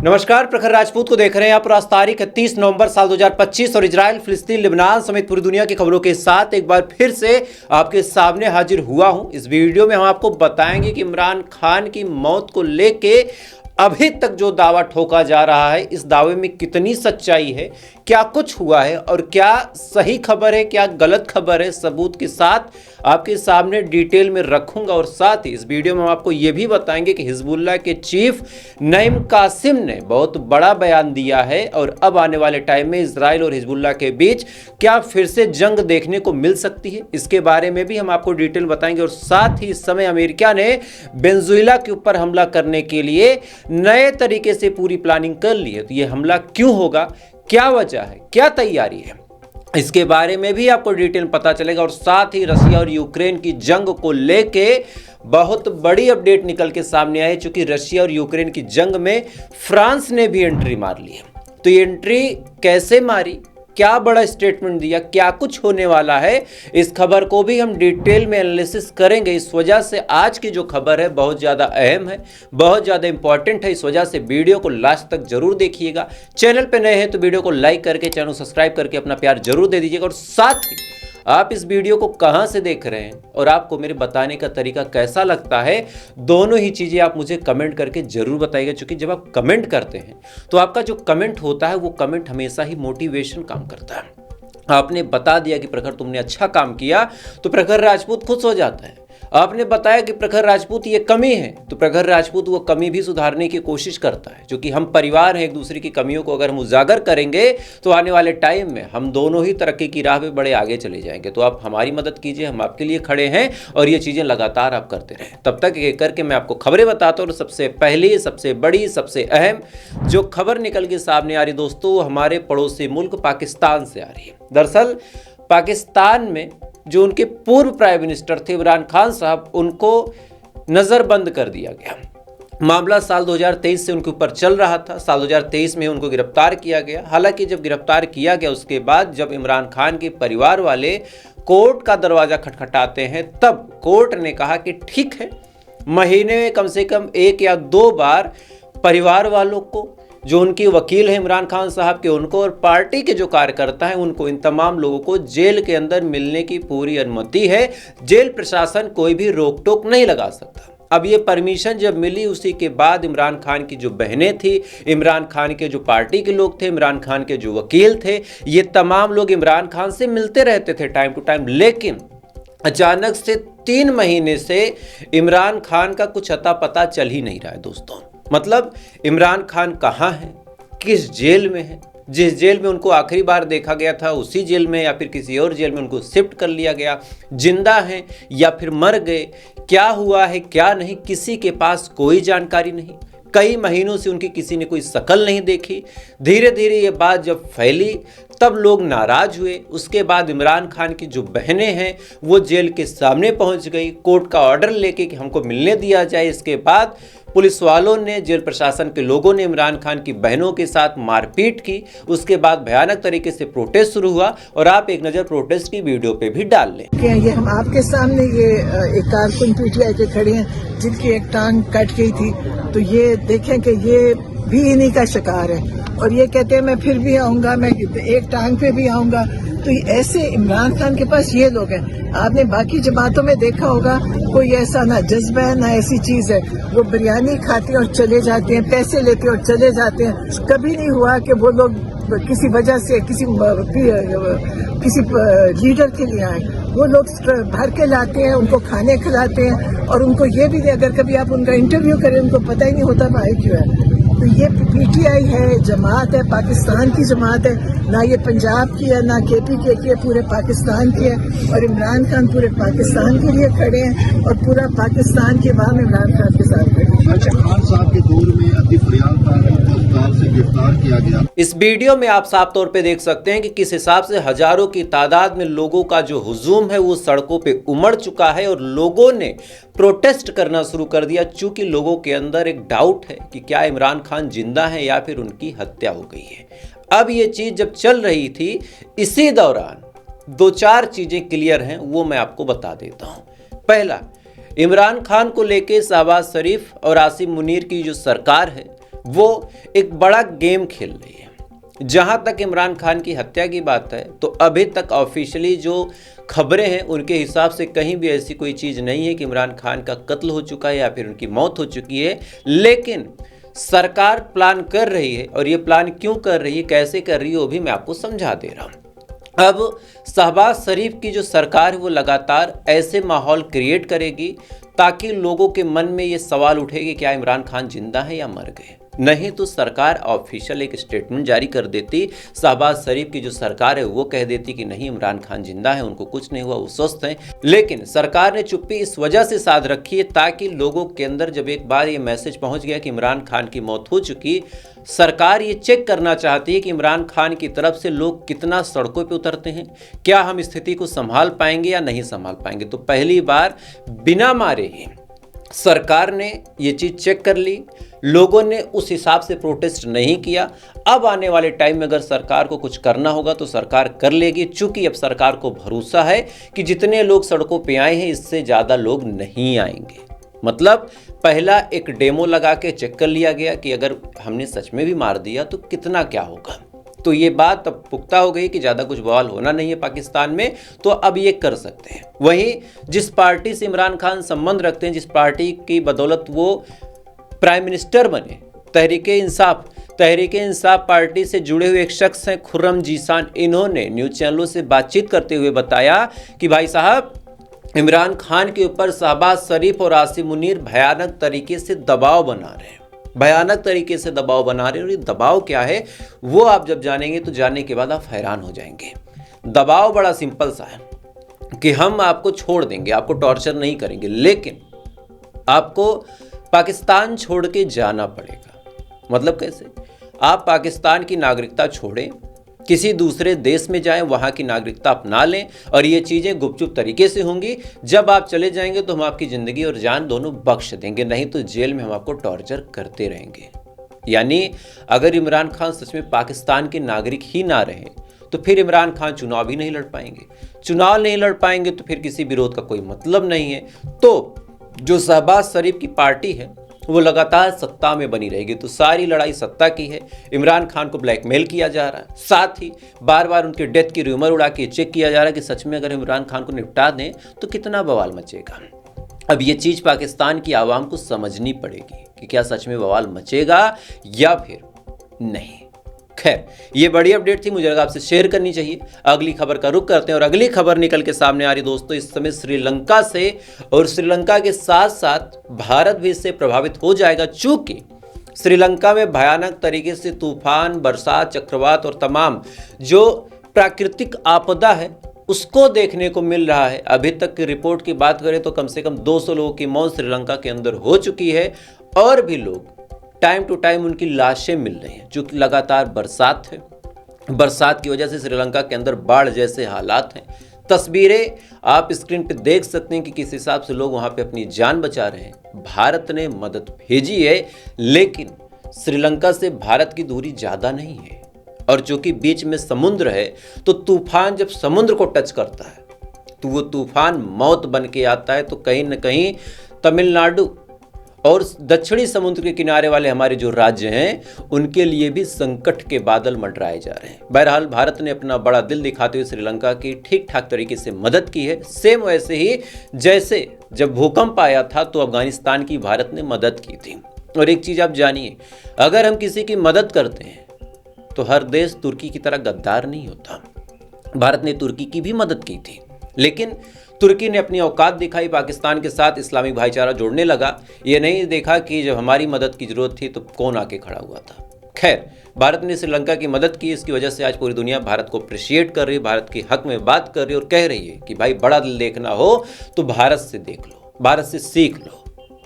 नमस्कार, प्रखर राजपूत को देख रहे हैं आप। आज तारीख 30 नवंबर साल 2025 और इजराइल, फिलिस्तीन, लेबनान समेत पूरी दुनिया की खबरों के साथ एक बार फिर से आपके सामने हाजिर हुआ हूं। इस वीडियो में हम आपको बताएंगे कि इमरान खान की मौत को लेके अभी तक जो दावा ठोका जा रहा है, इस दावे में कितनी सच्चाई है, क्या कुछ हुआ है और क्या सही खबर है, क्या गलत खबर है, सबूत के साथ आपके सामने डिटेल में रखूंगा। और साथ ही इस वीडियो में हम आपको यह भी बताएंगे कि हिजबुल्लाह के चीफ नईम कासिम ने बहुत बड़ा बयान दिया है और अब आने वाले टाइम में इजराइल और हिजबुल्लाह के बीच क्या फिर से जंग देखने को मिल सकती है, इसके बारे में भी हम आपको डिटेल बताएंगे। और साथ ही इस समय अमेरिका ने वेनेजुएला के ऊपर हमला करने के लिए नए तरीके से पूरी प्लानिंग कर ली है। तो यह हमला क्यों होगा, क्या वजह है, क्या तैयारी है, इसके बारे में भी आपको डिटेल पता चलेगा। और साथ ही रशिया और यूक्रेन की जंग को लेके बहुत बड़ी अपडेट निकल के सामने आई, चूंकि रशिया और यूक्रेन की जंग में फ्रांस ने भी एंट्री मार ली है। तो ये एंट्री कैसे मारी, क्या बड़ा स्टेटमेंट दिया, क्या कुछ होने वाला है, इस खबर को भी हम डिटेल में एनालिसिस करेंगे। इस वजह से आज की जो खबर है बहुत ज़्यादा अहम है, बहुत ज़्यादा इंपॉर्टेंट है। इस वजह से वीडियो को लास्ट तक जरूर देखिएगा। चैनल पे नए हैं तो वीडियो को लाइक करके, चैनल सब्सक्राइब करके अपना प्यार जरूर दे दीजिएगा। और साथ ही आप इस वीडियो को कहां से देख रहे हैं और आपको मेरे बताने का तरीका कैसा लगता है, दोनों ही चीजें आप मुझे कमेंट करके जरूर बताइएगा। क्योंकि जब आप कमेंट करते हैं तो आपका जो कमेंट होता है वो कमेंट हमेशा ही मोटिवेशन काम करता है। आपने बता दिया कि प्रखर तुमने अच्छा काम किया तो प्रखर राजपूत खुश हो जाता है। आपने बताया कि प्रखर राजपूत ये कमी है तो प्रखर राजपूत वो कमी भी सुधारने की कोशिश करता है। क्योंकि हम परिवार हैं, एक दूसरे की कमियों को अगर हम उजागर करेंगे तो आने वाले टाइम में हम दोनों ही तरक्की की राह पे बड़े आगे चले जाएंगे। तो आप हमारी मदद कीजिए, हम आपके लिए खड़े हैं और ये चीज़ें लगातार आप करते रहें। तब तक ये करके मैं आपको खबरें बताता हूँ। सबसे पहली, सबसे बड़ी, सबसे अहम जो खबर निकल के सामने आ रही दोस्तों, वो हमारे पड़ोसी मुल्क पाकिस्तान से आ रही है। दरअसल पाकिस्तान में जो उनके पूर्व प्राइम मिनिस्टर थे इमरान खान साहब, उनको नज़रबंद कर दिया गया। मामला साल 2023 से उनके ऊपर चल रहा था। साल 2023 में उनको गिरफ्तार किया गया। हालांकि जब गिरफ्तार किया गया उसके बाद जब इमरान खान के परिवार वाले कोर्ट का दरवाज़ा खटखटाते हैं, तब कोर्ट ने कहा कि ठीक है, महीने में कम से कम 1 या 2 बार परिवार वालों को, जो उनके वकील हैं इमरान खान साहब के, उनको और पार्टी के जो कार्यकर्ता हैं उनको, इन तमाम लोगों को जेल के अंदर मिलने की पूरी अनुमति है। जेल प्रशासन कोई भी रोक टोक नहीं लगा सकता। अब ये परमिशन जब मिली, उसी के बाद इमरान खान की जो बहनें थी, इमरान खान के जो पार्टी के लोग थे, इमरान खान के जो वकील थे, ये तमाम लोग इमरान खान से मिलते रहते थे टाइम टू टाइम। लेकिन अचानक से 3 महीने से इमरान खान का कुछ अता पता चल ही नहीं रहा है दोस्तों। मतलब इमरान खान कहाँ हैं, किस जेल में हैं, जिस जेल में उनको आखिरी बार देखा गया था उसी जेल में या फिर किसी और जेल में उनको शिफ्ट कर लिया गया, जिंदा हैं या फिर मर गए, क्या हुआ है क्या नहीं, किसी के पास कोई जानकारी नहीं। कई महीनों से उनकी किसी ने कोई शकल नहीं देखी। धीरे धीरे ये बात जब फैली तब लोग नाराज हुए। उसके बाद इमरान खान की जो बहनें हैं वो जेल के सामने पहुंच गई, कोर्ट का ऑर्डर लेके कि हमको मिलने दिया जाए। इसके बाद पुलिस वालों ने, जेल प्रशासन के लोगों ने इमरान खान की बहनों के साथ मारपीट की। उसके बाद भयानक तरीके से प्रोटेस्ट शुरू हुआ और आप एक नज़र प्रोटेस्ट की वीडियो पे भी डाल लें। ये हम आपके सामने ये एक कारकुन पीटीआई के खड़े हैं जिनकी एक टांग कट गई थी। तो ये देखें कि ये भी इन्हीं का शिकार है और ये कहते हैं मैं फिर भी आऊंगा, मैं एक टांग पे भी आऊंगा। तो ऐसे इमरान खान के पास ये लोग हैं। आपने बाकी जमातों में देखा होगा, कोई ऐसा ना जज्बा है ना ऐसी चीज है। वो बिरयानी खाते हैं और चले जाते हैं, पैसे लेते हैं और चले जाते हैं। कभी नहीं हुआ कि वो लोग किसी वजह से किसी लीडर के लिए आए। वो लोग भर के लाते हैं, उनको खाने खिलाते हैं और उनको ये भी, अगर कभी आप उनका इंटरव्यू करें उनको पता ही नहीं होता भाई क्यों है। तो ये पीटीआई है, जमात है, पाकिस्तान की जमात है, ना ये पंजाब की है ना केपीके की है, पूरे पाकिस्तान की है। और इमरान खान पूरे पाकिस्तान के लिए खड़े हैं और पूरा पाकिस्तान के बाद इमरान खान के साथ खड़े हैं। अच्छा, खान साहब के दौर में अतीफ रियाज को अस्पताल से गिरफ्तार किया गया। इस वीडियो में आप साफ तौर पे देख सकते हैं कि किस हिसाब से हजारों की तादाद में लोगों का जो हुजूम है वो सड़कों पे उमड़ चुका है और लोगों ने प्रोटेस्ट करना शुरू कर दिया। चूंकि लोगों के अंदर एक डाउट है कि क्या इमरान खान जिंदा है या फिर उनकी हत्या हो गई है। अब ये चीज जब चल रही थी, इसी दौरान 2-4 चीजें क्लियर हैं, वो मैं आपको बता देता हूं। पहला, इमरान खान को लेके शहबाज शरीफ और आसिम मुनीर की जो सरकार है वो एक बड़ा गेम खेल रही है। जहां तक इमरान खान की हत्या की बात है तो अभी तक ऑफिशियली जो खबरें हैं उनके हिसाब से कहीं भी ऐसी कोई चीज़ नहीं है कि इमरान खान का कत्ल हो चुका है या फिर उनकी मौत हो चुकी है। लेकिन सरकार प्लान कर रही है, और ये प्लान क्यों कर रही है, कैसे कर रही है, वो भी मैं आपको समझा दे रहा हूँ। अब शहबाज शरीफ की जो सरकार है वो लगातार ऐसे माहौल क्रिएट करेगी ताकि लोगों के मन में ये सवाल उठे कि क्या इमरान खान जिंदा है या मर गए। नहीं तो सरकार ऑफिशियल एक स्टेटमेंट जारी कर देती, शहबाज शरीफ की जो सरकार है वो कह देती कि नहीं इमरान खान जिंदा है, उनको कुछ नहीं हुआ, वो स्वस्थ हैं। लेकिन सरकार ने चुप्पी इस वजह से साध रखी है ताकि लोगों के अंदर जब एक बार ये मैसेज पहुंच गया कि इमरान खान की मौत हो चुकी, सरकार ये चेक करना चाहती है कि इमरान खान की तरफ से लोग कितना सड़कों पे उतरते हैं, क्या हम स्थिति को संभाल पाएंगे या नहीं संभाल पाएंगे। तो पहली बार बिना मारे ही सरकार ने ये चीज़ चेक कर ली, लोगों ने उस हिसाब से प्रोटेस्ट नहीं किया। अब आने वाले टाइम में अगर सरकार को कुछ करना होगा तो सरकार कर लेगी, चूंकि अब सरकार को भरोसा है कि जितने लोग सड़कों पे आए हैं इससे ज़्यादा लोग नहीं आएंगे। मतलब पहला एक डेमो लगा के चेक कर लिया गया कि अगर हमने सच में भी मार दिया तो कितना क्या होगा। तो ये बात अब पुख्ता हो गई कि ज़्यादा कुछ बवाल होना नहीं है पाकिस्तान में, तो अब ये कर सकते हैं। वहीं जिस पार्टी से इमरान खान संबंध रखते हैं, जिस पार्टी की बदौलत वो प्राइम मिनिस्टर बने, तहरीक इंसाफ पार्टी से जुड़े हुए एक शख्स हैं खुर्रम जीशान, इन्होंने न्यूज़ चैनलों से बातचीत करते हुए बताया कि भाई साहब इमरान खान के ऊपर शहबाज शरीफ और आसिम मुनीर भयानक तरीके से दबाव बना रहे हैं, और ये दबाव क्या है वो आप जब जानेंगे तो जानने के बाद आप हैरान हो जाएंगे। दबाव बड़ा सिंपल सा है कि हम आपको छोड़ देंगे, आपको टॉर्चर नहीं करेंगे, लेकिन आपको पाकिस्तान छोड़ के जाना पड़ेगा। मतलब कैसे? आप पाकिस्तान की नागरिकता छोड़ें, किसी दूसरे देश में जाएं, वहाँ की नागरिकता अपना लें, और ये चीज़ें गुपचुप तरीके से होंगी। जब आप चले जाएंगे तो हम आपकी ज़िंदगी और जान दोनों बख्श देंगे, नहीं तो जेल में हम आपको टॉर्चर करते रहेंगे। यानी अगर इमरान खान सच में पाकिस्तान के नागरिक ही ना रहे तो फिर इमरान खान चुनाव भी नहीं लड़ पाएंगे, तो फिर किसी विरोध का कोई मतलब नहीं है। तो जो शहबाज शरीफ की पार्टी है वो लगातार सत्ता में बनी रहेगी, तो सारी लड़ाई सत्ता की है। इमरान खान को ब्लैकमेल किया जा रहा है, साथ ही बार बार उनके डेथ की रूमर उड़ा के चेक किया जा रहा है कि सच में अगर इमरान खान को निपटा दें तो कितना बवाल मचेगा। अब ये चीज़ पाकिस्तान की आवाम को समझनी पड़ेगी कि क्या सच में बवाल मचेगा या फिर नहीं। खैर, ये बड़ी अपडेट थी, मुझे लगा आपसे शेयर करनी चाहिए। अगली खबर का रुख करते हैं, और अगली खबर निकल के सामने आ रही दोस्तों इस समय श्रीलंका से, और श्रीलंका के साथ साथ भारत भी इससे प्रभावित हो जाएगा, चूंकि श्रीलंका में भयानक तरीके से तूफान, बरसात, चक्रवात और तमाम जो प्राकृतिक आपदा है उसको देखने को मिल रहा है। अभी तक की रिपोर्ट की बात करें तो कम से कम 200 लोगों की मौत श्रीलंका के अंदर हो चुकी है, और भी लोग टाइम टू टाइम उनकी लाशें मिल रही हैं, जो कि लगातार बरसात है। बरसात की वजह से श्रीलंका के अंदर बाढ़ जैसे हालात हैं। तस्वीरें आप स्क्रीन पे देख सकते हैं कि किस हिसाब से लोग वहां पे अपनी जान बचा रहे हैं। भारत ने मदद भेजी है, लेकिन श्रीलंका से भारत की दूरी ज़्यादा नहीं है, और चूंकि बीच में समुद्र है तो तूफान जब समुद्र को टच करता है तो वो तूफान मौत बन के आता है। तो कहीं न कहीं तमिलनाडु और दक्षिणी समुद्र के किनारे वाले हमारे जो राज्य हैं उनके लिए भी संकट के बादल मंडराए जा रहे हैं। बहरहाल भारत ने अपना बड़ा दिल दिखाते हुए श्रीलंका की ठीक ठाक तरीके से मदद की है। सेम वैसे ही जैसे जब भूकंप आया था तो अफगानिस्तान की भारत ने मदद की थी। और एक चीज़ आप जानिए, अगर हम किसी की मदद करते हैं तो हर देश तुर्की की तरह गद्दार नहीं होता। भारत ने तुर्की की भी मदद की थी, लेकिन तुर्की ने अपनी औकात दिखाई, पाकिस्तान के साथ इस्लामिक भाईचारा जोड़ने लगा। ये नहीं देखा कि जब हमारी मदद की जरूरत थी तो कौन आके खड़ा हुआ था। खैर, भारत ने श्रीलंका की मदद की, इसकी वजह से आज पूरी दुनिया भारत को अप्रिशिएट कर रही है, भारत के हक में बात कर रही है, और कह रही है कि भाई बड़ा दिल देखना हो तो भारत से देख लो, भारत से सीख लो।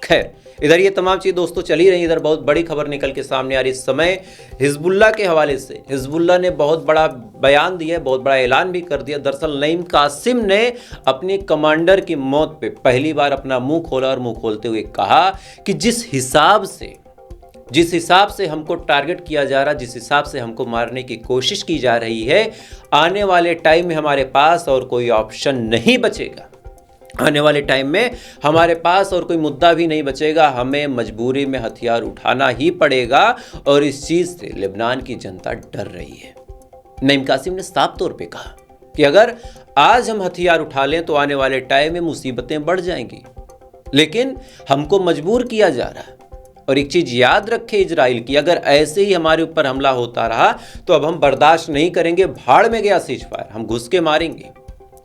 खैर, इधर ये तमाम चीज़ दोस्तों चली रही। इधर बहुत बड़ी खबर निकल के सामने आ रही इस समय हिजबुल्लाह के हवाले से। हिजबुल्लाह ने बहुत बड़ा बयान दिया, बहुत बड़ा ऐलान भी कर दिया। दरअसल नईम कासिम ने अपने कमांडर की मौत पे पहली बार अपना मुंह खोला, और मुंह खोलते हुए कहा कि जिस हिसाब से हमको टारगेट किया जा रहा, जिस हिसाब से हमको मारने की कोशिश की जा रही है, आने वाले टाइम में हमारे पास और कोई ऑप्शन नहीं बचेगा। आने वाले टाइम में हमारे पास और कोई मुद्दा भी नहीं बचेगा, हमें मजबूरी में हथियार उठाना ही पड़ेगा और इस चीज़ से लेबनान की जनता डर रही है। नईम कासिम ने साफ तौर पे कहा कि अगर आज हम हथियार उठा लें तो आने वाले टाइम में मुसीबतें बढ़ जाएंगी, लेकिन हमको मजबूर किया जा रहा है। और एक चीज़ याद रखे इजराइल की, अगर ऐसे ही हमारे ऊपर हमला होता रहा तो अब हम बर्दाश्त नहीं करेंगे, भाड़ में गया सीज फायर, हम घुस के मारेंगे।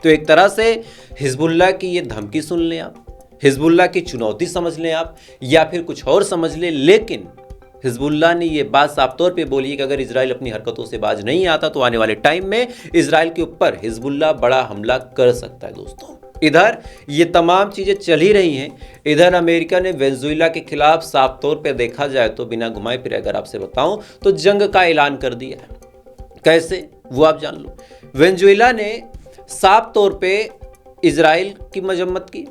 तो एक तरह से हिजबुल्लाह की ये धमकी सुन लें आप, हिजबुल्लाह की चुनौती समझ लें आप, या फिर कुछ और समझ लें, लेकिन हिजबुल्लाह ने ये बात साफ तौर पे बोली कि अगर इजराइल अपनी हरकतों से बाज नहीं आता तो आने वाले टाइम में इजराइल के ऊपर हिजबुल्लाह बड़ा हमला कर सकता है। दोस्तों, इधर ये तमाम चीज़ें चल ही रही हैं। इधर अमेरिका ने वेनेजुएला के खिलाफ साफ तौर पे देखा जाए तो बिना घुमाए फिरे अगर आपसे बताऊं तो जंग का ऐलान कर दिया है। कैसे, वो आप जान लो। वेनेजुएला ने साफ तौर पे इजराइल की मजम्मत की,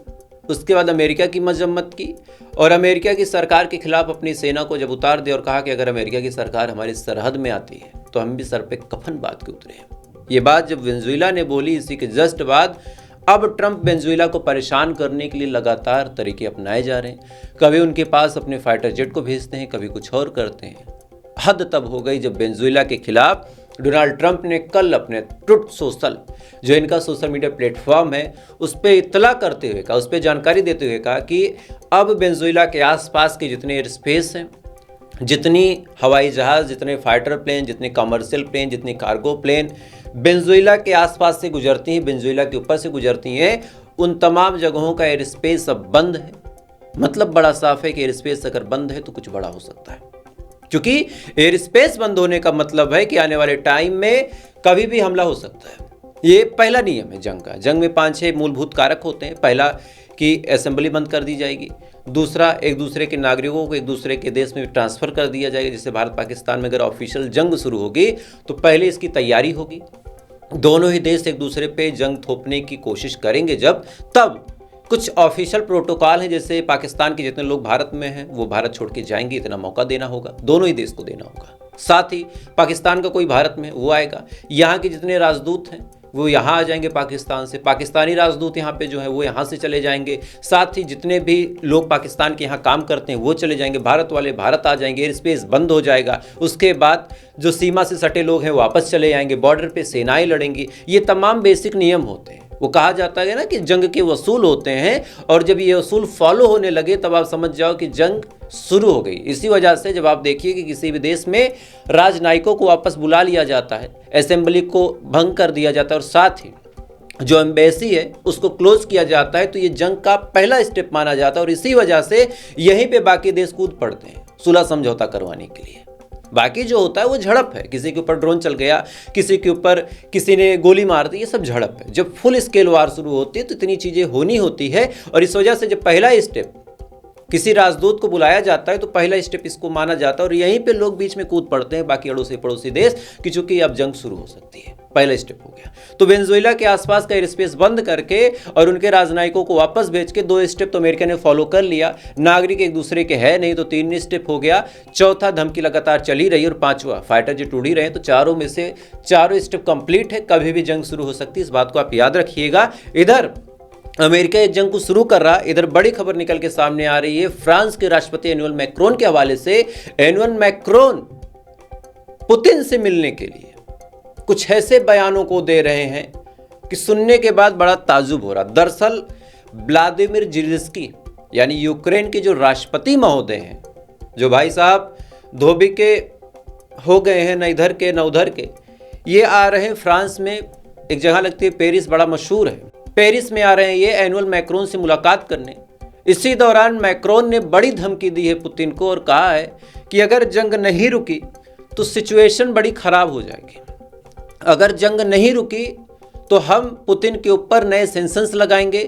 उसके बाद अमेरिका की मजम्मत की और अमेरिका की सरकार के खिलाफ अपनी सेना को जब उतार दिया और कहा कि अगर अमेरिका की सरकार हमारी सरहद में आती है तो हम भी सर पे कफन बांध के उतरे हैं। ये बात जब वेनेजुएला ने बोली, इसी के जस्ट बाद अब ट्रंप वेनेजुएला को परेशान करने के लिए लगातार तरीके अपनाए जा रहे हैं। कभी उनके पास अपने फाइटर जेट को भेजते हैं, कभी कुछ और करते हैं। हद तब हो गई जब वेनेजुएला के खिलाफ डोनाल्ड ट्रंप ने कल अपने ट्रुथ सोशल, जो इनका सोशल मीडिया प्लेटफॉर्म है, उस पर इत्तला करते हुए कहा, उस पर जानकारी देते हुए कहा कि अब वेनेजुएला के आसपास के जितने एयर स्पेस हैं, जितनी हवाई जहाज़, जितने फाइटर प्लेन, जितने कमर्शियल प्लेन, जितनी कार्गो प्लेन वेनेजुएला के आसपास से गुजरती हैं, वेनेजुएला के ऊपर से गुजरती हैं, उन तमाम जगहों का एयर स्पेस अब बंद है। मतलब बड़ा साफ है कि एयर स्पेस अगर बंद है तो कुछ बड़ा हो सकता है, क्योंकि एयर स्पेस बंद होने का मतलब है कि आने वाले टाइम में कभी भी हमला हो सकता है। ये पहला नियम है जंग का। जंग में 5-6 मूलभूत कारक होते हैं। पहला कि असेंबली बंद कर दी जाएगी, दूसरा एक दूसरे के नागरिकों को एक दूसरे के देश में ट्रांसफ़र कर दिया जाएगा। जैसे भारत पाकिस्तान में अगर ऑफिशियल जंग शुरू होगी तो पहले इसकी तैयारी होगी, दोनों ही देश एक दूसरे पे जंग थोपने की कोशिश करेंगे, जब तब कुछ ऑफिशियल प्रोटोकॉल हैं, जैसे पाकिस्तान के जितने लोग भारत में हैं वो भारत छोड़ के जाएंगे, इतना मौका देना होगा, दोनों ही देश को देना होगा। साथ ही पाकिस्तान का कोई भारत में वो आएगा, यहाँ के जितने राजदूत हैं वो यहाँ आ जाएंगे पाकिस्तान से, पाकिस्तानी राजदूत यहाँ पे जो है वो यहाँ से चले जाएंगे, साथ ही जितने भी लोग पाकिस्तान के यहाँ काम करते हैं वो चले जाएंगे, भारत वाले भारत आ जाएंगे, एयर स्पेस बंद हो जाएगा। उसके बाद जो सीमा से सटे लोग हैं वापस चले जाएंगे, बॉर्डर पे सेनाएं लड़ेंगी। ये तमाम बेसिक नियम होते हैं। वो कहा जाता है ना कि जंग के वसूल होते हैं, और जब ये वसूल फॉलो होने लगे तब आप समझ जाओ कि जंग शुरू हो गई। इसी वजह से जब आप देखिए कि किसी भी देश में राजनयिकों को वापस बुला लिया जाता है, असेंबली को भंग कर दिया जाता है और साथ ही जो एम्बेसी है उसको क्लोज किया जाता है, तो ये जंग का पहला स्टेप माना जाता है। और इसी वजह से यहीं पे बाकी देश कूद पड़ते हैं सुलह समझौता करवाने के लिए। बाकी जो होता है वो झड़प है, किसी के ऊपर ड्रोन चल गया, किसी के ऊपर किसी ने गोली मार दी, ये सब झड़प है। जब फुल स्केल वार शुरू होती है तो इतनी चीज़ें होनी होती है, और इस वजह से जब पहला स्टेप किसी राजदूत को बुलाया जाता है तो पहला स्टेप इसको माना जाता है, और यहीं पे लोग बीच में कूद पड़ते हैं बाकी अड़ोसी पड़ोसी देश कि चूंकि अब जंग शुरू हो सकती है। पहला स्टेप हो गया। तो वेनेजुएला के आसपास का एयर स्पेस बंद करके और उनके राजनयिकों को वापस भेज के 2 स्टेप तो अमेरिका ने फॉलो कर लिया। नागरिक एक दूसरे के है नहीं तो 3 स्टेप हो गया। चौथा धमकी लगातार चली रही, और 5वां फाइटर जेट उड़ ही रहे। तो चारों में से चारों स्टेप कंप्लीट है, कभी भी जंग शुरू हो सकती है, इस बात को आप याद रखिएगा। इधर अमेरिका इस जंग को शुरू कर रहा। इधर बड़ी खबर निकल के सामने आ रही है फ्रांस के राष्ट्रपति एनुअल मैक्रोन के हवाले से। एनुअल मैक्रोन पुतिन से मिलने के लिए कुछ ऐसे बयानों को दे रहे हैं कि सुनने के बाद बड़ा ताज्जुब हो रहा। दरअसल व्लादिमीर ज़ेलेंस्की यानी यूक्रेन के जो राष्ट्रपति महोदय हैं, जो भाई साहब धोबी के हो गए हैं, न इधर के न उधर के, ये आ रहे हैं फ्रांस में। एक जगह लगती है पेरिस, बड़ा मशहूर है, पेरिस में आ रहे हैं ये एनुअल मैक्रोन से मुलाकात करने। इसी दौरान मैक्रोन ने बड़ी धमकी दी है पुतिन को और कहा है कि अगर जंग नहीं रुकी तो सिचुएशन बड़ी खराब हो जाएगी। अगर जंग नहीं रुकी तो हम पुतिन के ऊपर नए सैंक्शंस लगाएंगे,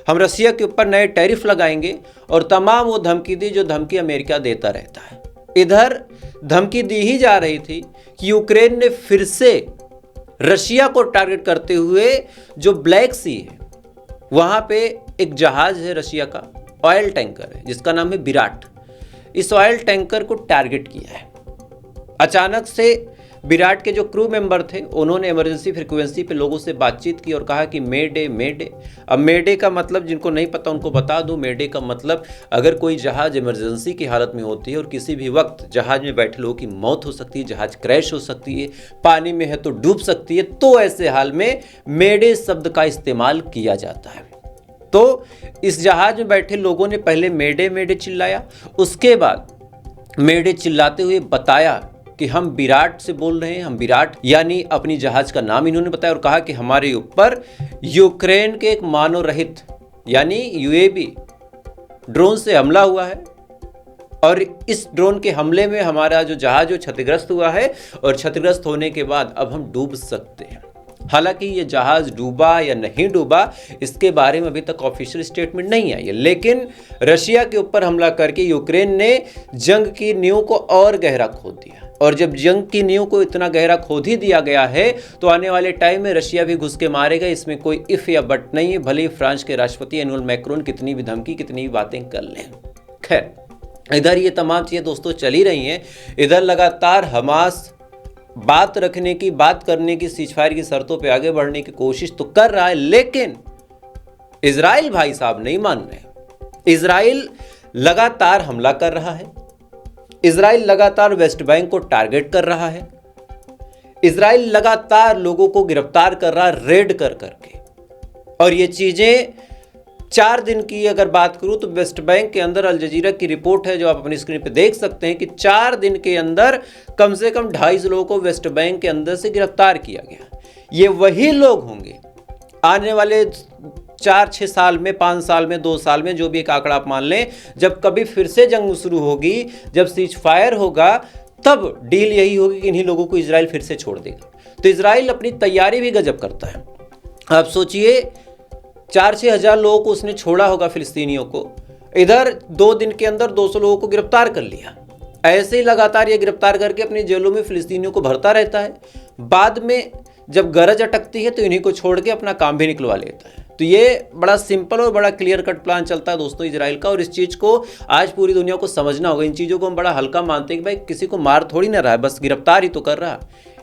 हम रसिया के ऊपर नए टैरिफ लगाएंगे, और तमाम वो धमकी दी जो धमकी अमेरिका देता रहता है। इधर धमकी दी ही जा रही थी कि यूक्रेन ने फिर से रशिया को टारगेट करते हुए जो ब्लैक सी है वहाँ पे एक जहाज है रशिया का, ऑयल टैंकर है जिसका नाम है विराट। इस ऑयल टैंकर को टारगेट किया है। अचानक से विराट के जो क्रू मेंबर थे उन्होंने इमरजेंसी फ्रिक्वेंसी पे लोगों से बातचीत की और कहा कि मेडे मेडे। अब मेडे का मतलब जिनको नहीं पता उनको बता दूं, मेडे का मतलब अगर कोई जहाज इमरजेंसी की हालत में होती है और किसी भी वक्त जहाज में बैठे लोगों की मौत हो सकती है, जहाज क्रैश हो सकती है, पानी में है तो डूब सकती है, तो ऐसे हाल में मेडे शब्द का इस्तेमाल किया जाता है। तो इस जहाज में बैठे लोगों ने पहले मेडे मेडे चिल्लाया, उसके बाद मेडे चिल्लाते हुए बताया कि हम विराट से बोल रहे हैं, हम विराट यानी अपनी जहाज का नाम इन्होंने बताया और कहा कि हमारे ऊपर यूक्रेन के एक मानव रहित यानी यूएवी ड्रोन से हमला हुआ है और इस ड्रोन के हमले में हमारा जो जहाज वो क्षतिग्रस्त हुआ है और क्षतिग्रस्त होने के बाद अब हम डूब सकते हैं। हालांकि ये जहाज डूबा या नहीं डूबा इसके बारे में अभी तक ऑफिशियल स्टेटमेंट नहीं आई है, लेकिन रशिया के ऊपर हमला करके यूक्रेन ने जंग की नींव को और गहरा खोद दिया और जब जंग की नींव को इतना गहरा खोद ही दिया गया है तो आने वाले टाइम में रशिया भी घुस के मारेगा। इसमें कोई इफ या बट नहीं है, भले ही फ्रांस के राष्ट्रपति एनुअल मैक्रोन कितनी भी धमकी कितनी भी बातें कर लें। खैर इधर ये तमाम चीज़ें दोस्तों चल ही रही हैं, इधर लगातार हमास बात करने की सीजफायर की शर्तों पे आगे बढ़ने की कोशिश तो कर रहा है, लेकिन इजराइल भाई साहब नहीं मान रहे। इजराइल लगातार हमला कर रहा है, इजराइल लगातार वेस्ट बैंक को टारगेट कर रहा है, इजराइल लगातार लोगों को गिरफ्तार कर रहा है रेड कर करके। और ये चीजें 4 दिन की अगर बात करूं तो वेस्ट बैंक के अंदर अल जजीरा की रिपोर्ट है जो आप अपनी स्क्रीन पे देख सकते हैं कि 4 दिन के अंदर कम से कम 250 लोगों को वेस्ट बैंक के अंदर से गिरफ्तार किया गया। ये वही लोग होंगे आने वाले 4-6 साल में, 5 साल में, 2 साल में, जो भी एक आंकड़ा आप मान लें, जब कभी फिर से जंग शुरू होगी, जब सीज फायर होगा, तब डील यही होगी कि इन्हीं लोगों को इजराइल फिर से छोड़ देगा। तो इजराइल अपनी तैयारी भी गजब करता है। आप सोचिए 4-6 हज़ार लोगों को उसने छोड़ा होगा फिलिस्तीनियों को, इधर 2 दिन के अंदर 200 लोगों को गिरफ्तार कर लिया। ऐसे ही लगातार ये गिरफ्तार करके अपनी जेलों में फिलिस्तीनियों को भरता रहता है, बाद में जब गरज अटकती है तो इन्हीं को छोड़ के अपना काम भी निकलवा लेता है। तो ये बड़ा सिंपल और बड़ा क्लियर कट प्लान चलता है दोस्तों इजराइल का, और इस चीज़ को आज पूरी दुनिया को समझना होगा। इन चीज़ों को हम बड़ा हल्का मानते हैं कि भाई किसी को मार थोड़ी ना रहा है, बस गिरफ्तार ही तो कर रहा।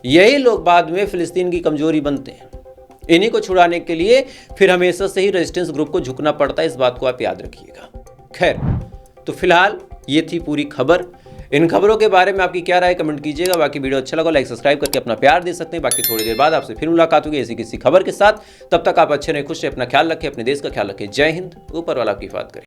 यही लोग बाद में फिलिस्तीन की कमजोरी बनते हैं। इन्हीं को छुड़ाने के लिए फिर हमेशा से ही रेजिस्टेंस ग्रुप को झुकना पड़ता है, इस बात को आप याद रखिएगा। खैर तो फिलहाल ये थी पूरी खबर। इन खबरों के बारे में आपकी क्या राय कमेंट कीजिएगा। बाकी वीडियो अच्छा लगा लाइक सब्सक्राइब करके अपना प्यार दे सकते हैं। बाकी थोड़ी देर बाद आपसे फिर मुलाकात होगी ऐसी किसी खबर के साथ। तब तक आप अच्छे रहे, खुश रहे, अपना ख्याल रखें, अपने देश का ख्याल रखें। जय हिंद, ऊपर वाला आपकी हिफाजत करे।